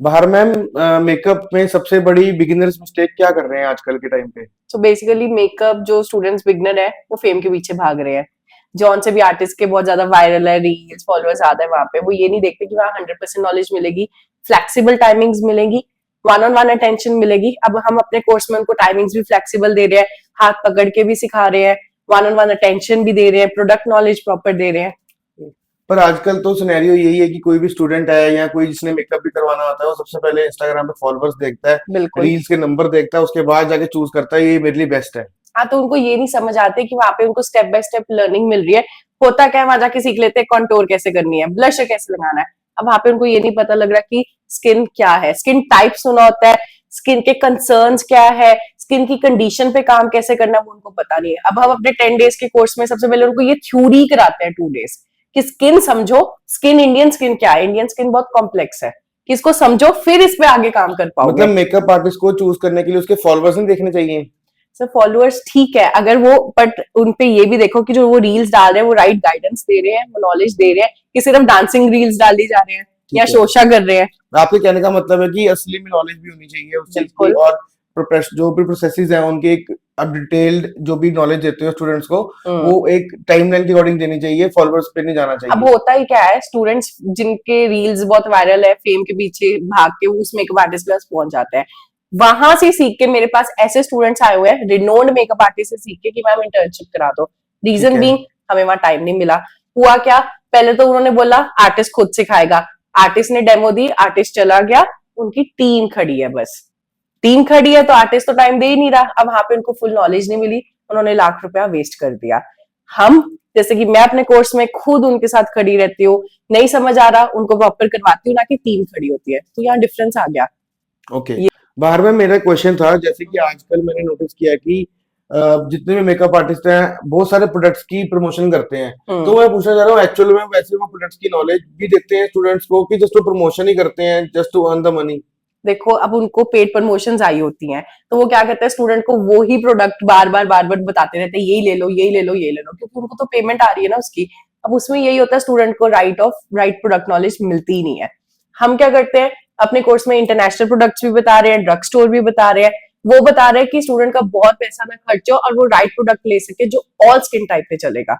बाहर ma'am makeup में सबसे बड़ी बिगिनर्स मिस्टेक क्या कर रहे हैं आजकल के टाइम पे? सो बेसिकली मेकअप जो स्टूडेंट्स बिगनर है वो फेम के पीछे भाग रहे हैं। जौन से भी आर्टिस्ट के बहुत ज्यादा वायरल है, रील्स फॉलोअर्स ज्यादा है, वहां पे वो ये नहीं देखते कि वहाँ 100% नॉलेज मिलेगी, फ्लेक्सिबल टाइमिंग्स मिलेगी, वन ऑन वन अटेंशन मिलेगी। अब हम अपने कोर्स में उनको टाइमिंग्स भी फ्लेक्सिबल दे रहे हैं, हाथ पकड़ के भी सिखा रहे हैं, वन ऑन वन अटेंशन भी दे रहे हैं, प्रोडक्ट नॉलेज प्रॉपर दे रहे हैं। पर आजकल तो सिनेरियो यही है कि कोई भी स्टूडेंट है या कोई जिसने मेकअप भी करवाना होता है वो सबसे पहले इंस्टाग्राम पे फॉलोअर्स देखता है, बिल्कुल। रील्स के नंबर देखता है, उसके बाद जाके चूज करता है ये मेरे लिए बेस्ट है। हाँ, तो उनको ये नहीं समझ आते कि वहां पे उनको स्टेप बाय स्टेप लर्निंग मिल रही है। होता क्या है, वहां जाके सीख लेते हैं कॉन्टोर कैसे करनी है, ब्लश कैसे लगाना है। अब वहां पे उनको ये नहीं पता लग रहा कि स्किन क्या है, स्किन टाइप सुना होता है, स्किन के कंसर्न्स क्या है, स्किन की कंडीशन पे काम कैसे करना है, वो उनको पता नहीं है। अब हम अपने 10 डेज के कोर्स में सबसे पहले उनको ये थ्योरी कराते हैं 2 डेज कि स्किन समझो, स्किन इंडियन स्किन क्या है, इंडियन स्किन बहुत कॉम्प्लेक्स है, कि इसको समझो फिर इस पे आगे काम कर मतलब पाओगे। मेकअप आर्टिस्ट को चूज करने के लिए उसके फॉलोअर्स नहीं देखने चाहिए? सर फॉलोअर्स ठीक है अगर वो, बट उनपे ये भी देखो कि जो वो रील्स डाल रहे हैं वो राइट गाइडेंस दे रहे हैं, वो नॉलेज दे रहे हैं, कि सिर्फ डांसिंग रील्स डाल दी जा रहे हैं या ठीक है। शोशा कर रहे हैं। आपके कहने का मतलब है कि असली में नॉलेज भी होनी चाहिए उस चीज की, बिल्कुल। और जो भी प्रोसेसेस हैं उनके एक अब डिटेल्ड जो भी नॉलेज देते हो स्टूडेंट्स को, वो हम्म। एक टाइमलाइन के अकॉर्डिंग देनी चाहिए, फॉलोअर्स पे नहीं जाना अब चाहिए। होता ही क्या है, स्टूडेंट्स जिनके रील्स बहुत वायरल है, फेम के पीछे भाग के वो उस मेकअप आर्टिस्ट के पास पहुंच जाते हैं। वहां से सीख के मेरे पास ऐसे स्टूडेंट्स आए हुए हैं रिनोन्ड मेकअप आर्टिस्ट से सीख के कि मैम इंटर्नशिप करा दो। ठीक रीजन है। बीइंग हमें वहां टाइम नहीं मिला। हुआ क्या, पहले तो उन्होंने बोला आर्टिस्ट खुद सिखाएगा, आर्टिस्ट ने डेमो दी, आर्टिस्ट चला गया, उनकी टीम खड़ी है बस। टीम खड़ी है तो आर्टिस्ट तो टाइम दे ही नहीं रहा। अब वहां पे उनको फुल नॉलेज नहीं मिली, उन्होंने लाख रुपया वेस्ट कर दिया। हम जैसे कि मैं अपने कोर्स में खुद उनके साथ खड़ी रहती हूँ, नहीं समझ आ रहा उनको प्रॉपर करवाती हूँ, ना कि टीम खड़ी होती है, तो यहाँ डिफरेंस आ गया। ओके। ये बाहर में मेरा क्वेश्चन था, जैसे कि आजकल मैंने नोटिस किया कि जितने भी मेकअप आर्टिस्ट हैं बहुत सारे प्रोडक्ट्स की प्रमोशन करते हैं। तो मैं पूछना चाह रहा हूँ, एक्चुअल में वैसे वो प्रोडक्ट्स की नॉलेज भी देते हैं स्टूडेंट्स को कि जस्ट वो प्रमोशन ही करते हैं just to earn the money? देखो, अब उनको पेड प्रमोशंस आई होती हैं, तो वो क्या करते हैं, स्टूडेंट को वो ही प्रोडक्ट बार बार बताते रहते हैं, यही ले लो यही ले लो यही ले लो, क्योंकि उनको तो पेमेंट आ रही है ना उसकी। अब उसमें यही होता है, स्टूडेंट को राइट प्रोडक्ट नॉलेज मिलती ही नहीं है। हम क्या करते हैं, अपने कोर्स में इंटरनेशनल प्रोडक्ट्स भी बता रहे हैं, ड्रग स्टोर भी बता रहे हैं, वो बता रहे हैं कि स्टूडेंट का बहुत पैसा ना खर्च हो और वो राइट प्रोडक्ट ले सके जो ऑल स्किन टाइप पे चलेगा।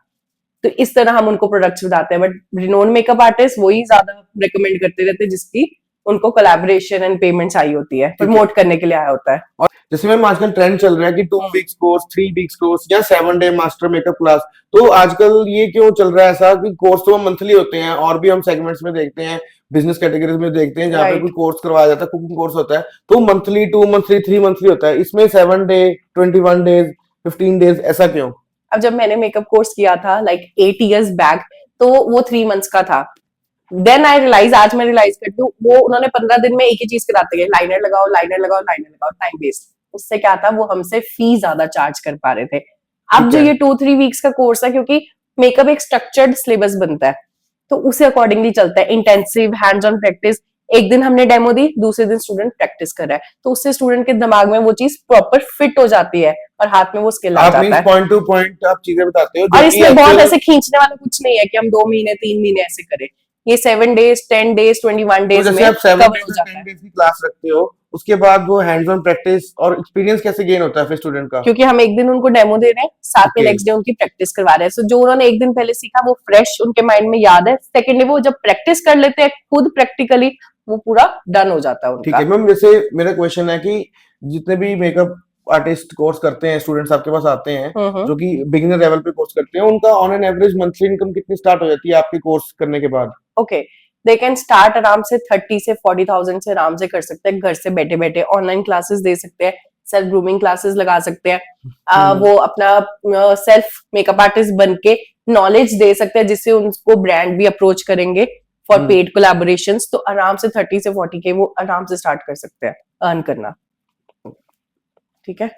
तो इस तरह हम उनको प्रोडक्ट्स बताते हैं, बट रिनोन मेकअप आर्टिस्ट वही ज्यादा रिकमेंड करते रहते हैं जिसकी उनको कोलैबोरेशन एंड पेमेंट्स आई होती है, ठीक है। प्रमोट करने के लिए आया होता है। और जैसे मैम आजकल ट्रेंड चल रहा है कि 2 वीक्स कोर्स, 3 वीक्स कोर्स या 7 डे मास्टर मेकअप क्लास, तो आजकल ये क्यों चल रहा है ऐसा कि कोर्स तो मंथली होते हैं, और भी हम सेगमेंट्स में देखते हैं, बिजनेस कैटेगरीज में देखते हैं जहाँ पे कोई राइट। कोर्स करवाया जाता है, कुकिंग कोर्स होता है, तो मंथली, 2 मंथली, 3 मंथली होता है, इसमें 7 डे, 21 डेज, 15 डेज, ऐसा क्यों? अब जब मैंने मेकअप कोर्स किया था लाइक 8 years बैक, तो वो 3 months का था। देन आई रियलाइज, आज मैं रियलाइज करती हूँ, वो उन्होंने 15 दिन में एक ही चीज कराते गए, लाइनर लगाओ लाइनर लगाओ लाइनर लगाओ, टाइम वेस्ट। उससे क्या था, वो हमसे फी ज्यादा चार्ज कर पा रहे थे। अब ठीक जो है। ये 2-3 वीक्स का कोर्स है, क्योंकि मेकअप एक स्ट्रक्चर्ड सिलेबस बनता है, तो उसे अकॉर्डिंगली चलता है, इंटेंसिव हैंड्स ऑन प्रैक्टिस। एक दिन हमने डेमो दी, दूसरे दिन स्टूडेंट प्रैक्टिस कर रहा है, तो उससे स्टूडेंट के दिमाग में वो चीज प्रॉपर फिट हो जाती है और हाथ में वो स्किल आ आप जाता मीन्स है। पॉइंट टू पॉइंट आप चीजें बताते हो जो और कि इसमें बहुत एक्चुअल। ऐसे खींचने वाला कुछ नहीं है कि हम 2 महीने 3 महीने ऐसे करें। ये 7 डेज 10 डेज 21 तो डेज जैसे में आप सेवन कवर डेज हो या जाता टेन है। डेज की क्लास रखते हो, उसके बाद वो हैंड्स ऑन प्रैक्टिस और एक्सपीरियंस कैसे गेन होता है फिर स्टूडेंट का? क्योंकि हम एक दिन उनको डेमो दे रहे हैं, साथ में ओके। नेक्स्ट डे उनकी प्रैक्टिस करवा रहे हैं, सो जो उन्होंने एक दिन पहले सीखा वो फ्रेश उनके माइंड में याद है, सेकेंड डे वो जब प्रैक्टिस कर लेते हैं खुद प्रैक्टिकली, वो पूरा डन हो जाता है ठीक उनका। है मैम, जैसे मेरा क्वेश्चन है कि जितने भी मेकअप आर्टिस्ट कोर्स करते हैं, स्टूडेंट्स आपके पास आते हैं हम्म। जो कि बिगिनर लेवल पे कोर्स करते हैं, उनका on an average monthly income कितनी स्टार्ट हो जाती है आपके कोर्स करने के बाद? ओके, दे कैन स्टार्ट आराम से 30 से 40,000 से आराम से कर सकते हैं, घर से बैठे बैठे ऑनलाइन क्लासेस दे सकते हैं, सेल्फ ग्रूमिंग क्लासेस लगा सकते हैं। हम्म। वो अपना सेल्फ मेकअप आर्टिस्ट बन के नॉलेज दे सकते हैं, जिससे उनको ब्रांड भी अप्रोच करेंगे फॉर हम्म। पेड कोलैबोरेशंस, तो आराम से 30 से 40 के वो आराम से स्टार्ट कर सकते हैं अर्न करना। ठीक है।